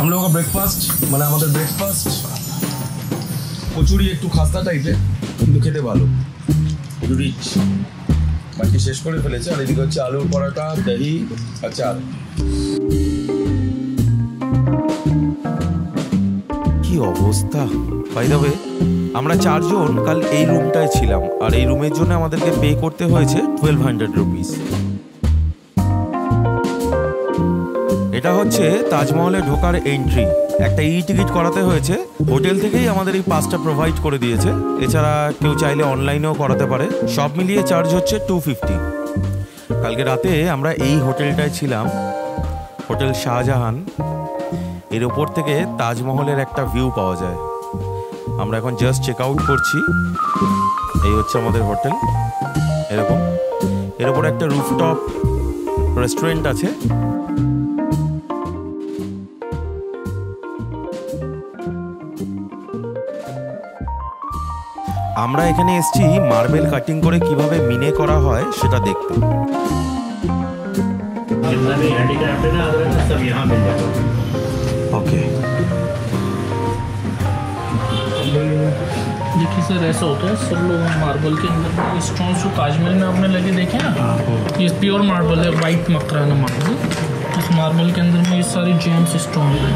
हम लोगों का ब्रेकफास्ट মানে আমাদের ব্রেকফাস্ট কচুরি একটু খাস্তা টাইপের কিন্তু খেতে ভালো রিচ বাকি শেষ করে ফেলেছে আর এদিকে হচ্ছে আলুর পরোটা দহি আচার কি অবস্থা বাই দ্য ওয়ে আমরা চারজন কাল এই রুমটায় ছিলাম আর এই রুমের জন্য আমাদেরকে পে করতে হয়েছে 1200 রুপিস এটা হচ্ছে তাজমহলে ঢোকার এন্ট্রি একটা ই টিকিট করাতে হয়েছে হোটেল থেকেই আমাদের এই পাসটা প্রোভাইড করে দিয়েছে এছাড়া কেউ চাইলে অনলাইনেও করাতে পারে সব মিলিয়ে চার্জ হচ্ছে 250 কালকে রাতে আমরা এই হোটেলটায় ছিলাম হোটেল শাহজাহান এর উপর থেকে তাজমহলের একটা ভিউ পাওয়া যায় আমরা এখন জাস্ট চেক আউট করছি এই হচ্ছে আমাদের হোটেল এরকম এর উপর একটা রুফটপ রেস্টুরেন্ট আছে আমরা এখানে এসেছি মার্বেল কাটিং করে কিভাবে মিনে করা হয় সেটা দেখতে ओके देखिए सर ऐसा होता है सब लोग मार्बल के अंदर स्टोन जो ताजमहल में आपने लगे देखे ना ये प्योर मार्बल है वाइट मकराना मार्बल इस मार्बल के अंदर में ये सारी जेम्स स्टोन है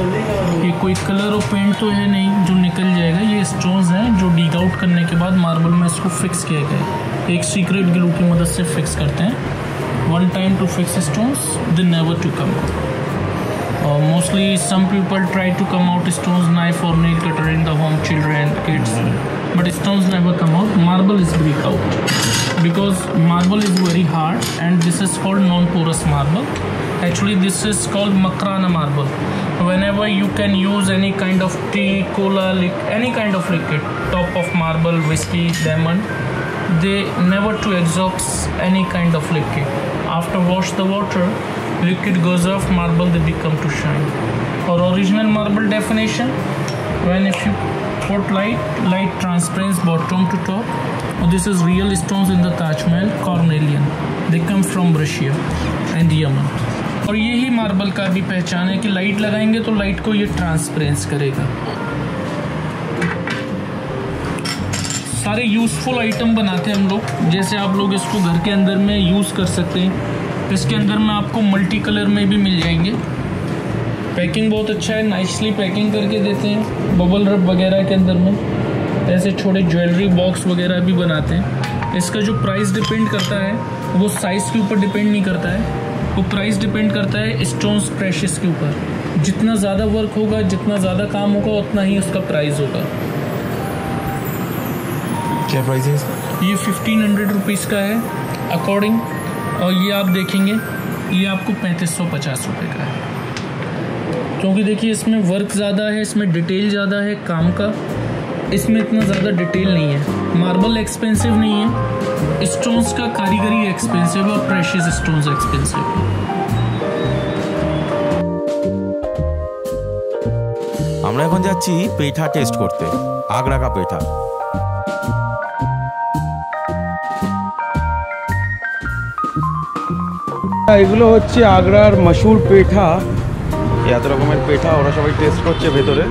ये कोई कलर और पेंट तो है नहीं जो निकल जाएगा ये स्टोन्स हैं जो डीग आउट करने के बाद मार्बल में इसको फिक्स किया गया है एक सीक्रेट ग्लू की मदद से फिक्स करते हैं one time to fix stones they never to come mostly some people try to come out stones knife or nail cutter in the home children kids but stones never come out marble is break out because marble is very hard and this is called non-porous marble actually this is called makrana marble whenever you can use any kind of tea cola any kind of liquid top of marble whiskey lemon they never to absorb any kind of liquid after wash the water liquid goes off marble they become to shine or original marble definition when if you put light transparent bottom to top this is real stones in the Taj Mahal cornelian they come from Russia and Yemen और यही marble का भी पहचान है कि light लगाएंगे तो light को ये ट्रांसपेरेंस करेगा सारे यूज़फुल आइटम बनाते हैं हम लोग जैसे आप लोग इसको घर के अंदर में यूज़ कर सकते हैं इसके अंदर में आपको मल्टी कलर में भी मिल जाएंगे पैकिंग बहुत अच्छा है नाइसली पैकिंग करके देते हैं बबल रब वगैरह के अंदर में ऐसे छोटे ज्वेलरी बॉक्स वगैरह भी बनाते हैं इसका जो प्राइस डिपेंड करता है वो साइज़ के ऊपर डिपेंड नहीं करता है वो प्राइस डिपेंड करता है स्टोन्स प्रेशस के ऊपर जितना ज़्यादा वर्क होगा जितना ज़्यादा काम होगा उतना ही उसका प्राइस होगा क्या प्राइस है ये 1500 रुपीज़ का है अकॉर्डिंग और ये आप देखेंगे ये आपको 3550 रुपये का है क्योंकि देखिए इसमें वर्क ज़्यादा है इसमें डिटेल ज़्यादा है काम का इसमें इतना ज़्यादा डिटेल नहीं है मार्बल एक्सपेंसिव नहीं है स्टोन्स का कारीगरी एक्सपेंसिव और प्रेशियस स्टोन्स एक्सपेंसिव আমরা এখন যাচ্ছি পেঠা টেস্ট করতে আগ্রা কা পেঠা এগুলো হচ্ছে আগ্রার মশহুর পেঠা এত রকমের পেঠা ওরা সবাই টেস্ট করছে ভেতরে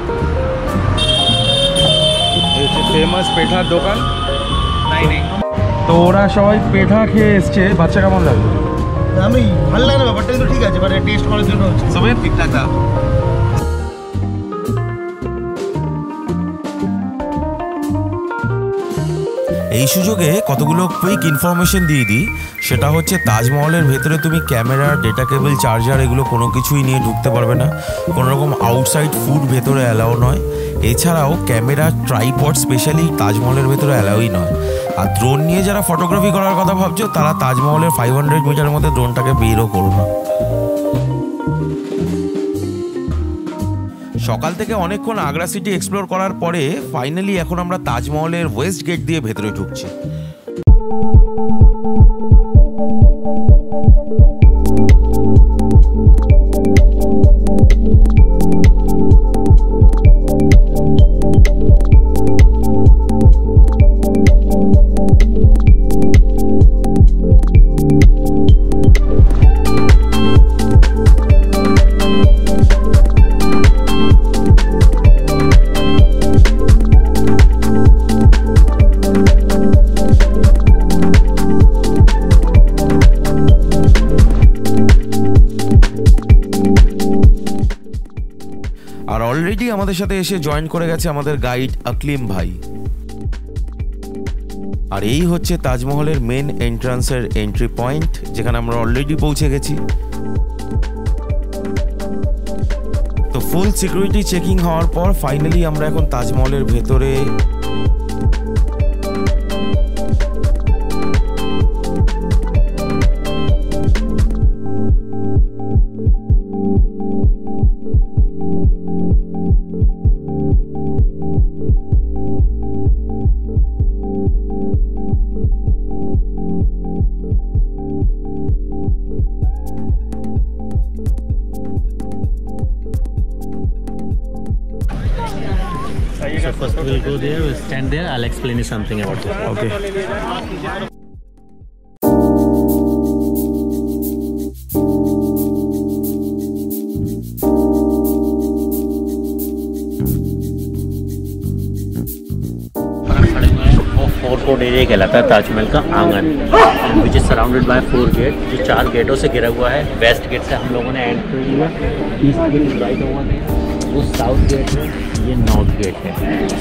এই হচ্ছে ফেমাস পেঠার দোকান তো ওরা সবাই পেঠা খেয়ে এসছে বাচ্চা কেমন লাগলো আমি ভালো লাগে না ব্যাপারটা কিন্তু ঠিক আছে মানে টেস্ট করার জন্য হচ্ছে সবাই ঠিকঠাক না এই সুযোগে কতগুলো কুইক ইনফরমেশন দিয়ে দিই সেটা হচ্ছে তাজমহলের ভেতরে তুমি ক্যামেরা ডেটা কেবল চার্জার এগুলো কোনো কিছুই নিয়ে ঢুকতে পারবে না কোনো রকম আউটসাইড ফুড ভেতরে অ্যালাউ নয় এছাড়াও ক্যামেরা ট্রাইপড স্পেশালি তাজমহলের ভেতরে অ্যালাউই নয় আর ড্রোন নিয়ে যারা ফটোগ্রাফি করার কথা ভাবছো তারা তাজমহলের 500 মিটারের মধ্যে ড্রোনটাকে বেরও করো না সকাল থেকে অনেকক্ষণ আগ্রা সিটি এক্সপ্লোর করার পরে ফাইনালি এখন আমরা তাজমহলের ওয়েস্ট গেট দিয়ে ভেতরে ঢুকছি অলরেডি আমাদের সাথে এসে জয়েন করে গেছে আমাদের গাইড আকলিম ভাই। আর এই হচ্ছে তাজমহলের মেন এন্ট্রান্সের এন্ট্রি পয়েন্ট, যেখানে আমরা অলরেডি পৌঁছে গেছি। তো ফুল সিকিউরিটি চেকিং হওয়ার পর ফাইনালি আমরা এখন তাজমহলের ভেতরে So first we'll go there, we'll stand there, I'll explain you something about it. ওকে। खड़े हुए हैं वो 4 कोड एरिया कहलाता है ताजमहल का आंगन, which is surrounded by 4 gate, जो 4 गेटों से घिरा हुआ है। वेस्ट गेट से हम लोगों ने एंट्री लिया, ईस्ट गेट राइट ओवर है, वो साउथ गेट है, ये नॉर्थ गेट है।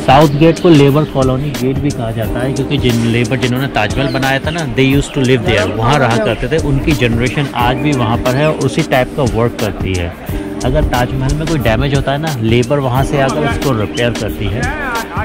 साउथ गेट को लेबर कॉलोनी गेट भी कहा जाता है, क्योंकि जिन्होंने ताजमहल बनाया था ना, they used to live there, वहाँ रहा करते थे। उनकी जनरेशन आज भी वहाँ पर है और उसी टाइप का वर्क करती है। अगर ताजमहल में कोई डैमेज होता है ना, लेबर वहाँ से आकर उसको रिपेयर करती है।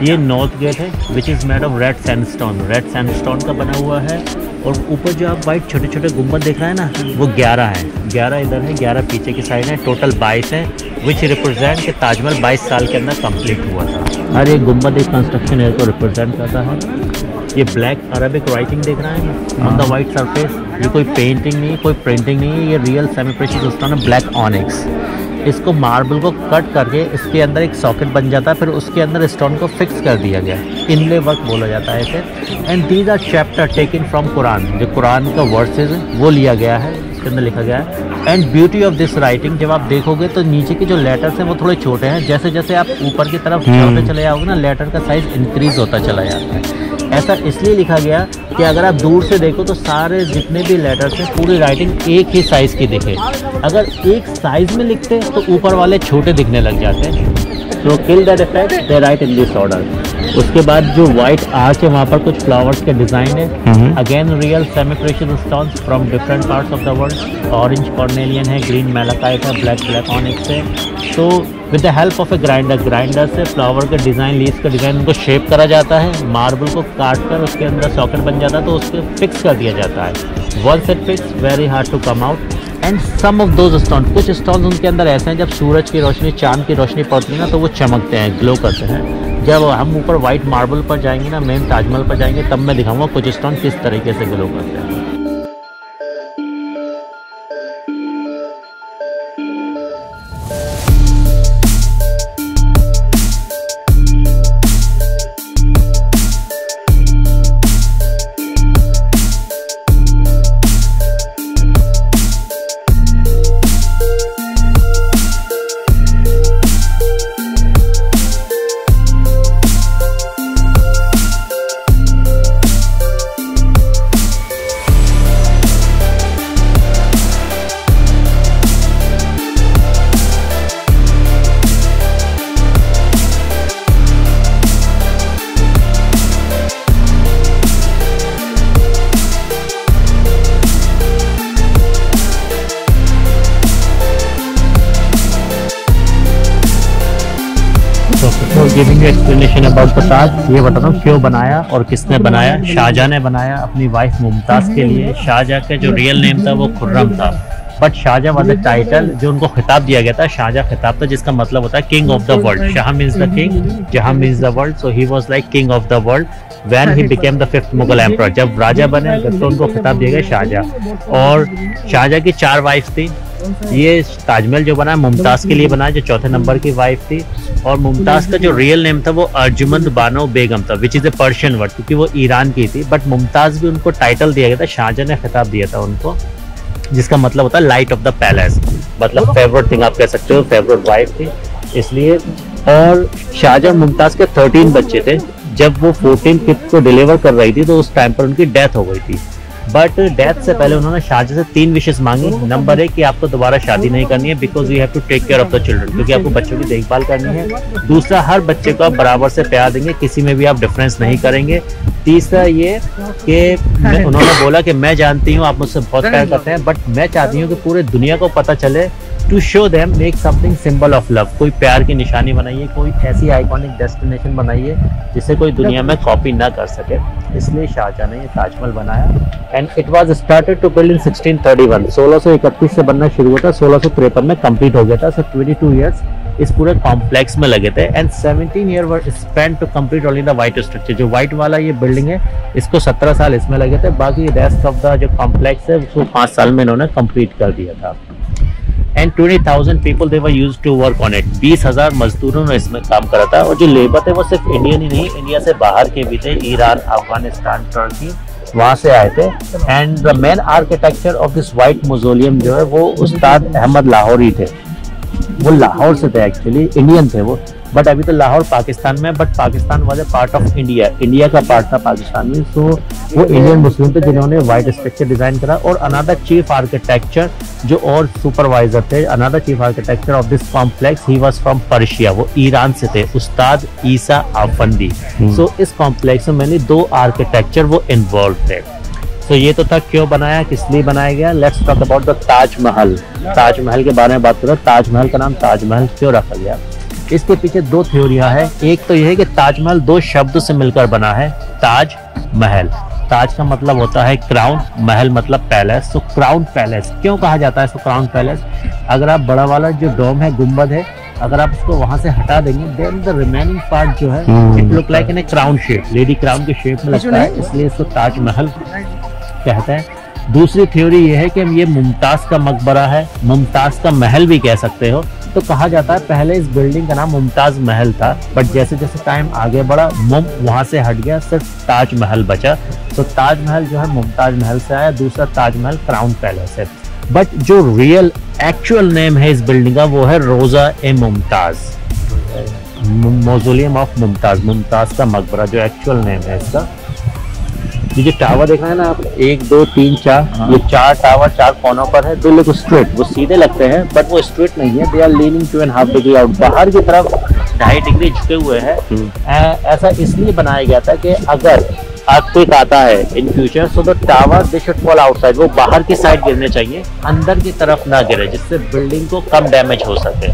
ये नॉर्थ गेट है, which is made of red sandstone, red sandstone का बना हुआ है। और ऊपर जो आप वाइट छोटे छोटे गुंबद देख रहे हैं ना, वो 11 है, 11 इधर है, 11 पीछे की साइड है, टोटल 22 है, विच रिप्रेजेंट कि ताजमहल 22 साल के अंदर कंप्लीट हुआ था। हर एक गुंबद एक कंस्ट्रक्शन एरिया को रिप्रेजेंट करता है। ये ब्लैक अरबिक राइटिंग देख रहे हैं ऑन द वाइट सरफेस, ये कोई पेंटिंग नहीं है, कोई प्रिंटिंग नहीं है, ये रियल सेमी प्रेशियस स्टोन है, ब्लैक ऑनिक्स। इसको मार्बल को कट करके इसके अंदर एक सॉकेट बन जाता है, फिर उसके अंदर स्टोन को फिक्स कर दिया गया, इनले वर्क बोला जाता है इसे। And these our chapter taken from Quran, जो कुरान का वर्सेस वो लिया गया है, इसके अंदर लिखा गया है। And beauty of this writing, जब आप देखोगे तो नीचे के जो लेटर्स हैं वो थोड़े छोटे हैं, जैसे जैसे आप ऊपर की तरफ चढ़ते चले जाओगे ना, लेटर का साइज इंक्रीज होता चला जाता है। ऐसा इसलिए लिखा गया कि अगर आप दूर से देखो तो सारे जितने भी लेटर्स हैं पूरी राइटिंग एक ही साइज़ की दिखे। अगर एक साइज़ में लिखते तो ऊपर वाले छोटे दिखने लग जाते हैं। तो kill that effect, they right in this order. उसके बाद जो व्हाइट आर्च है वहाँ पर कुछ फ्लावर्स के डिज़ाइन है, again real semi precious stones from different parts of the world. Orange कॉर्नेलियन है, ग्रीन मैलाकाइट है, ब्लैक ऑनिक्स है। तो with the help of A grinder से फ्लावर के डिज़ाइन, लीव्स का डिज़ाइन उनको शेप करा जाता है, मार्बल को काट कर उसके अंदर सॉकेट बन जाता है, तो उसको फिक्स कर दिया जाता है। Once it fix, very hard to come out. And some of those stone, कुछ स्टोन्स उनके अंदर ऐसे हैं जब सूरज की रोशनी, चांद की रोशनी पड़ती है ना, तो वो चमकते हैं, ग्लो करते हैं। जब हम ऊपर वाइट मार्बल पर जाएंगे ना, मेन ताजमहल पर जाएंगे, तब मैं दिखाऊंगा कुछ स्टोन किस तरीके से ग्लो करते हैं। गिविंग एक्सप्लेनेशन अबाउट द ताज, ये बताता हूँ क्यों बनाया और किसने बनाया। शाहजहां ने बनाया अपनी वाइफ मुमताज़ के लिए। शाहजहां का जो रियल नेम था वो खुर्रम था, but Shah Jahan was the title जो उनको खिताब दिया गया था। शाहजहां खिताब था जिसका मतलब होता है king of the world. Shah means the king, Jahan means the world, so he was like king of the world when he became the 5th Mughal emperor. जब राजा बने तो उनको खिताब दिया गया शाहजहां। और शाहजहां की 4 वाइफ थी। ये ताजमहल जो बना मुमताज़ के लिए बना, जो 4थे नंबर की वाइफ थी। और मुमताज़ का जो रियल नेम था वो अर्जुमंद बानो बेगम था, which is a Persian word, क्योंकि वो ईरान की थी। बट मुमताज़ भी उनको टाइटल दिया गया था, शाहजहां ने खिताब दिया था उनको, जिसका मतलब होता है लाइट ऑफ द पैलेस, मतलब फेवरेट थिंग आप कह सकते हो, फेवरेट वाइफ थी इसलिए। और शाहजहां मुमताज़ के 13 बच्चे थे। जब वो 14th को डिलीवर कर रही थी तो उस टाइम पर उनकी डेथ हो गई थी। बट डेथ से पहले उन्होंने शाहजहां से 3 विशेष मांगी। नंबर 1 कि आपको दोबारा शादी नहीं करनी है because you have to take care of the children, क्योंकि आपको बच्चों की देखभाल करनी है। दूसरा, हर बच्चे को आप बराबर से प्यार देंगे, किसी में भी आप डिफरेंस नहीं करेंगे। तीसरा ये कि उन्होंने बोला कि मैं जानती हूँ आप मुझसे बहुत प्यार करते हैं, बट मैं चाहती हूँ कि पूरे दुनिया को पता चले, to show them, make something symbol of love. कोई प्यार की निशानी बनाइए, कोई ऐसी आइकॉनिक डेस्टिनेशन बनाइए जिसे कोई दुनिया में कॉपी ना कर सके। इसलिए शाहजहां ने ये ताजमहल बनाया and it was started to build in 1631। 1631 से बनना शुरू हुआ था, 1653 में कंप्लीट हो गया था। सो 22 इयर्स इस पूरे कॉम्प्लेक्स में लगे थे and 17 year were spend to complete only the white structure. जो व्हाइट वाला ये बिल्डिंग है इसको 17 साल इसमें लगे थे, बाकी रेस्ट ऑफ द जो कॉम्प्लेक्स है उसको 5 साल में इन्होंने कंप्लीट कर दिया था। And 20,000 people they were used to work on it. 20,000 मजदूरों ने इसमें काम करा था। और जो लेबर थे वो सिर्फ इंडियन ही नहीं, इंडिया से बाहर के भी थे, ईरान, अफगानिस्तान, टर्की, वहाँ से आए थे। And the main architecture of this white मौजोलियम जो है वो उस्ताद अहमद लाहौरी थे। वो लाहौर से थे, एक्चुअली इंडियन थे वो, बट अभी तो लाहौर पाकिस्तान में, but Pakistan was a part of India, India का पार्ट था पाकिस्तान में। सो वो इंडियन मुस्लिम थे जिन्होंने व्हाइट स्ट्रक्चर डिजाइन करा। और अनदर चीफ आर्किटेक्चर जो और सुपरवाइजर थे, another chief architecture of this complex, he was from Persia, वो ईरान से थे, उस्ताद ईसा आफंदी। सो इस कॉम्प्लेक्स में मैंने 2 आर्किटेक्चर वो इन्वॉल्व थे। तो ये तो था क्यों बनाया, किस लिए बनाया गया। Let's talk about the Taj Mahal. Taj Mahal के बारे में बात करें, ताजमहल का नाम ताजमहल क्यों रखा गया। इसके पीछे 2 थ्योरियां हैं। एक तो यह है कि ताजमहल 2 शब्द से मिलकर बना है, ताज महल। ताज का मतलब होता है क्राउन, महल मतलब पैलेस। तो क्राउन पैलेस क्यों कहा जाता है इसको क्राउन पैलेस। अगर आप बड़ा वाला जो डोम है, गुंबद है, अगर आप उसको वहां से हटा देंगे देन द रिमेनिंग पार्ट जो है it look like in A crown shape, lady crown के शेप में लगता है, इसलिए इसको ताजमहल कहते हैं। दूसरी थ्योरी ये है कि ये मुमताज का मकबरा है, मुमताज का महल भी कह सकते हो। तो कहा जाता है पहले इस बिल्डिंग का नाम मुमताज महल था, बट जैसे जैसे टाइम आगे बढ़ा मुम वहां से हट गया, सिर्फ ताजमहल बचा। तो ताजमहल जो है मुमताज महल से आया, दूसरा ताजमहल क्राउन पैलेस है। बट जो रियल एक्चुअल नेम है इस बिल्डिंग का वो है रोजा ए मुमताज, मौजोलियम ऑफ मुमताज, मुमताज का मकबरा जो एक्चुअल नेम है इसका। ये जो टावर देख रहे हैं ना आप, 1 2 3 4, ये 4 टावर 4 कोनों पर है। 2 लोग स्ट्रेट, वो सीधे लगते हैं बट वो स्ट्रेट नहीं है, they are leaning 2.5 degree out, बाहर की तरफ 2.5 डिग्री झुके हुए हैं। ऐसा इसलिए बनाया गया था कि अगर अर्थक्वेक आता है in future so the tower they should fall outside, वो बाहर की साइड गिरने चाहिए, अंदर की तरफ ना गिरे, जिससे बिल्डिंग को कम डैमेज हो सके।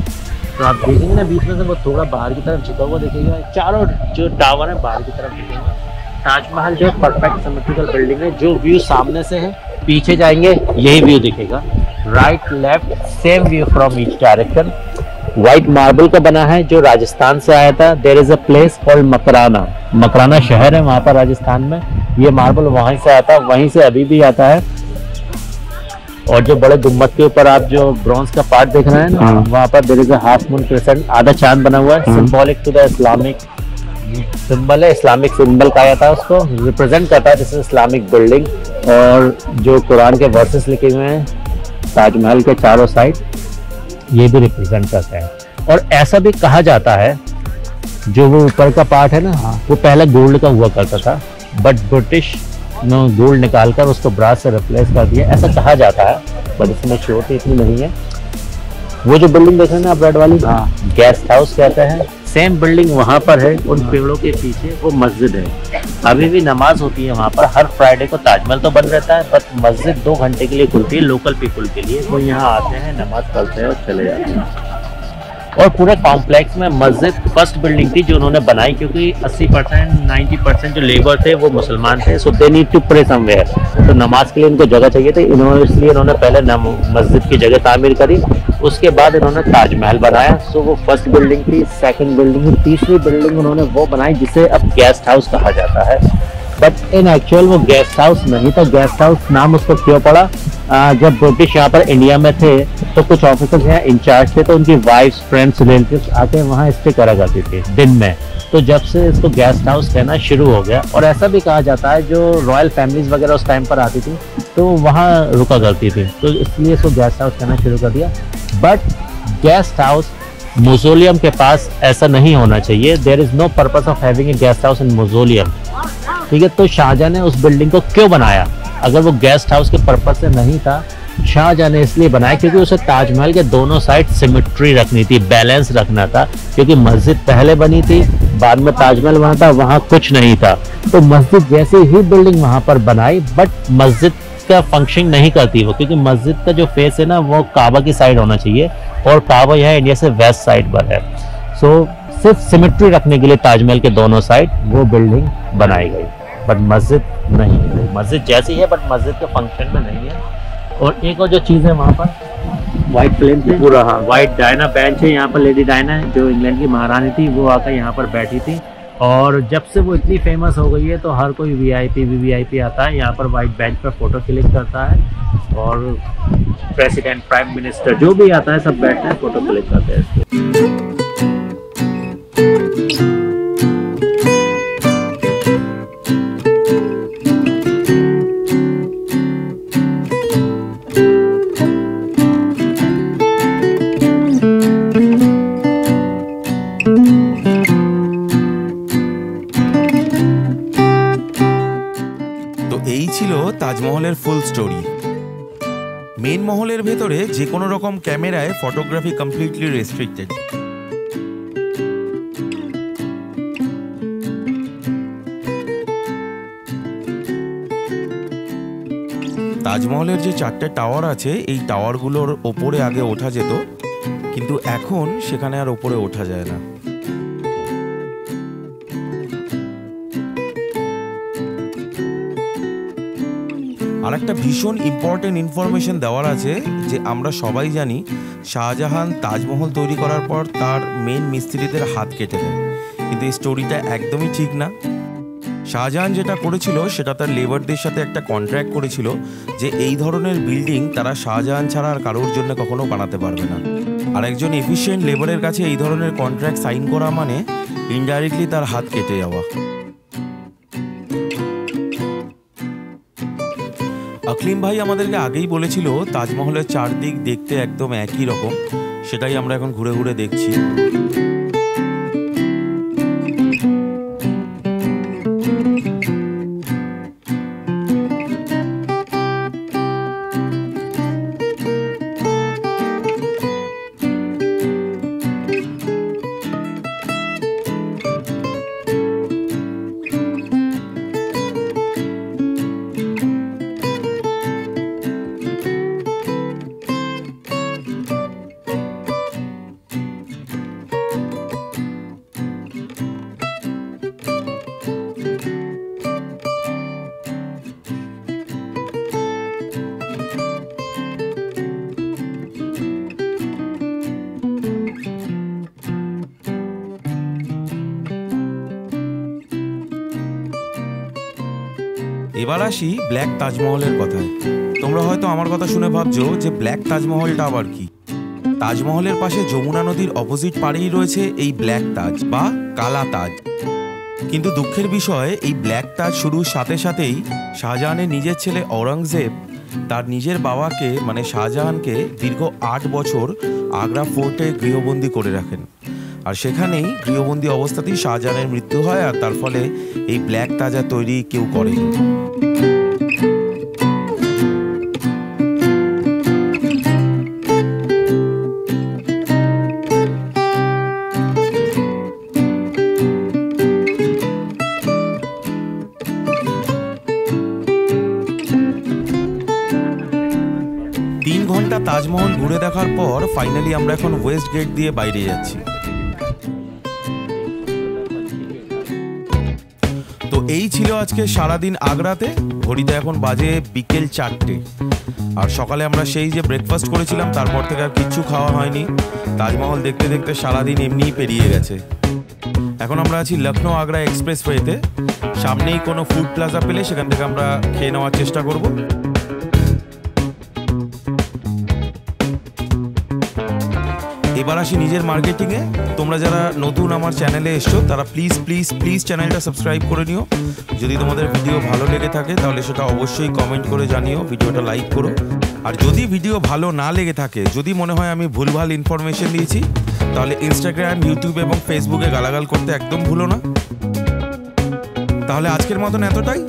तो आप देखेंगे ना बीच में से वो थोड़ा बाहर की तरफ झुका हुआ दिखेगा, चारों जो टावर है बाहर की तरफ दिखेंगे। ताजमहल जो परफेक्ट सिमेट्रिकल बिल्डिंग है, जो व्यू सामने से है पीछे जाएंगे यही व्यू दिखेगा, right left same view from each direction. White marble का बना है जो राजस्थान से आया था। There is a place called Makrana, Makrana शहर है वहाँ पर राजस्थान में। ये मार्बल वहीं से आता है, वहीं से अभी भी आता है। और जो बड़े गुम्बद के ऊपर आप जो ब्रॉन्ज का पार्ट देख रहे हैं ना, वहाँ पर there is a half moon crescent, आधा चांद बना हुआ है, symbolic to the Islamic symbol है, इस्लामिक सिंबल कहा जाता है उसको, रिप्रेजेंट करता है दिस इस्लामिक बिल्डिंग। और जो कुरान के वर्सेस लिखे हुए हैं ताजमहल के चारों साइड, ये भी रिप्रेजेंट करते हैं। और ऐसा भी कहा जाता है जो वो ऊपर का पार्ट है ना, वो पहले गोल्ड का हुआ करता था, बट ब्रिटिश ने गोल्ड निकालकर उसको ब्रास से रिप्लेस कर दिया, ऐसा कहा जाता है, बट इसमें श्योरिटी इतनी नहीं है। वो जो बिल्डिंग देख रहे हैं ना आप रेड वाली, गेस्ट हाउस कहते हैं, सेम बिल्डिंग वहाँ पर है, उन पेड़ों के पीछे वो मस्जिद है। अभी भी नमाज होती है वहाँ पर, हर फ्राइडे को ताजमहल तो बंद रहता है बट मस्जिद 2 घंटे के लिए खुलती है लोकल पीपल के लिए, वो यहाँ आते हैं, नमाज पढ़ते हैं और चले जाते हैं। और पूरे कॉम्प्लेक्स में मस्जिद फर्स्ट बिल्डिंग थी जो उन्होंने बनाई, क्योंकि 80% 90% जो लेबर थे वो मुसलमान थे, so they need to pray somewhere, तो नमाज के लिए इनको जगह चाहिए थी, इसलिए इन्होंने पहले मस्जिद की जगह तामीर करी, उसके बाद इन्होंने ताजमहल बनाया। सो वो फर्स्ट बिल्डिंग थी, सेकंड बिल्डिंग थी, तीसरी बिल्डिंग उन्होंने वो बनाई जिसे अब गेस्ट हाउस कहा जाता है, बट इन एक्चुअल वो गेस्ट हाउस नहीं था। गेस्ट हाउस नाम उसको क्यों पड़ा, जब ब्रिटिश यहाँ पर इंडिया में थे तो कुछ ऑफिसर्स यहाँ इंचार्ज थे, तो उनकी वाइफ्स फ्रेंड्स रिलेटिव्स आके वहाँ स्टे करा करती थी दिन में, तो जब से इसको गेस्ट हाउस कहना शुरू हो गया। और ऐसा भी कहा जाता है जो रॉयल फैमिलीज वगैरह उस टाइम पर आती थी तो वहाँ रुका करती थी, तो इसलिए इसको गेस्ट हाउस कहना शुरू कर दिया। बट गेस्ट हाउस मौजोलियम के पास ऐसा नहीं होना चाहिए, there is no purpose of having a guest house in mausoleum, ठीक है। तो शाहजहां ने उस बिल्डिंग को क्यों बनाया, अगर वो गेस्ट हाउस के पर्पज से नहीं था, शाहजहां ने इसलिए बनाया क्योंकि उसे ताजमहल के दोनों साइड सिमेट्री रखनी थी, बैलेंस रखना था। क्योंकि मस्जिद पहले बनी थी, बाद में ताजमहल बना था, वहाँ कुछ नहीं था। तो मस्जिद जैसी ही बिल्डिंग वहाँ पर बनाई, बट मस्जिद का फंक्शन नहीं करती वो, क्योंकि मस्जिद का जो फेस है ना वो काबा की साइड होना चाहिए, और काबा यह इंडिया से वेस्ट साइड पर है। सो सिर्फ सिमेट्री रखने के लिए ताजमहल के दोनों साइड वो बिल्डिंग बनाई गई, बट मस्जिद नहीं है। मस्जिद जैसी है बट मस्जिद के फंक्शन में नहीं है। और एक और जो चीज़ है वहाँ पर व्हाइट प्लेन पे पूरा, हाँ, व्हाइट डायना बेंच है यहाँ पर। लेडी डायना जो इंग्लैंड की महारानी थी वो आकर यहाँ पर बैठी थी, और जब से वो इतनी फेमस हो गई है तो हर कोई वीआईपी आता है यहाँ पर व्हाइट बेंच पर फोटो क्लिक करता है, और प्रेसिडेंट, प्राइम मिनिस्टर जो भी आता है सब बैठते हैं, फोटो क्लिक करते हैं। এই ছিল তাজমহলের ফুল স্টোরি। মেন মহলের ভেতরে যে কোনো রকম ক্যামেরায় ফটোগ্রাফি কমপ্লিটলি রেস্ট্রিক্টেড। তাজমহলের যে 4টে টাওয়ার আছে, এই টাওয়ারগুলোর ওপরে আগে ওঠা যেত, কিন্তু এখন সেখানে আর ওপরে ওঠা যায় না। আর একটা ভীষণ ইম্পর্টেন্ট ইনফরমেশন দেওয়ার আছে যে আমরা সবাই জানি শাহজাহান তাজমহল তৈরি করার পর তার মেন মিস্ত্রিদের হাত কেটে দেয়, কিন্তু এই স্টোরিটা একদমই ঠিক না। শাহজাহান যেটা করেছিল সেটা তার লেবারদের সাথে একটা কন্ট্রাক্ট করেছিল যে এই ধরনের বিল্ডিং তারা শাহজাহান ছাড়া আর কারোর জন্য কখনো বানাতে পারবে না। আর একজন এফিশিয়েন্ট লেবারের কাছে এই ধরনের কন্ট্রাক্ট সাইন করা মানে ইনডাইরেক্টলি তার হাত কেটে যাওয়া। আকলিম ভাই আমাদেরকে আগেই বলেছিল তাজমহলের চারদিক দেখতে একদম একই রকম, সেটাই আমরা এখন ঘুরে ঘুরে দেখছি। এবার আসি ব্ল্যাক তাজমহলের কথায়। তোমরা হয়তো আমার কথা শুনে ভাবছো যে ব্ল্যাক তাজমহলটা আবার কি। তাজমহলের পাশে যমুনা নদীর অপোজিট পাড়েই রয়েছে এই ব্ল্যাক তাজ বা কালা তাজ। কিন্তু দুঃখের বিষয় এই ব্ল্যাক তাজ শুরুর সাথে সাথেই শাহজাহানের নিজের ছেলে ঔরঙ্গজেব তার নিজের বাবাকে মানে শাহজাহানকে দীর্ঘ 8 বছর আগ্রা ফোর্টে গৃহবন্দী করে রাখেন। আর সেখানেই গৃহবন্দী অবস্থাতেই শাহজাহানের মৃত্যু হয়, আর তার ফলে এই ব্ল্যাক তাজ আর তৈরি কেউ করেনি। তাজমহল ঘুরে দেখার পর ফাইনালি আমরা এখন ওয়েস্ট গেট দিয়ে বাইরে যাচ্ছি। তো এই ছিল আজকে সারাদিন আগ্রাতে। ঘড়িতে এখন বাজে বিকেল 4টে। আর সকালে আমরা সেই যে ব্রেকফাস্ট করেছিলাম তারপর থেকে আর কিচ্ছু খাওয়া হয়নি। তাজমহল দেখতে দেখতে সারাদিন এমনিই পেরিয়ে গেছে। এখন আমরা আছি লখনৌ আগ্রা এক্সপ্রেসওয়েতে। সামনেই কোনো ফুড প্লাজা পেলে সেখান থেকে আমরা খেয়ে নেওয়ার চেষ্টা করব। এবার আসি নিজের মার্কেটিংয়ে। তোমরা যারা নতুন আমার চ্যানেলে এসছো তারা প্লিজ প্লিজ প্লিজ চ্যানেলটা সাবস্ক্রাইব করে নিও। যদি তোমাদের ভিডিও ভালো লেগে থাকে তাহলে সেটা অবশ্যই কমেন্ট করে জানিও, ভিডিওটা লাইক করো। আর যদি ভিডিও ভালো না লেগে থাকে, যদি মনে হয় আমি ভুলভাল ইনফরমেশন দিয়েছি, তাহলে ইনস্টাগ্রাম, ইউটিউব এবং ফেসবুকে গালাগাল করতে একদম ভুলো না। তাহলে আজকের মতন এতটাই।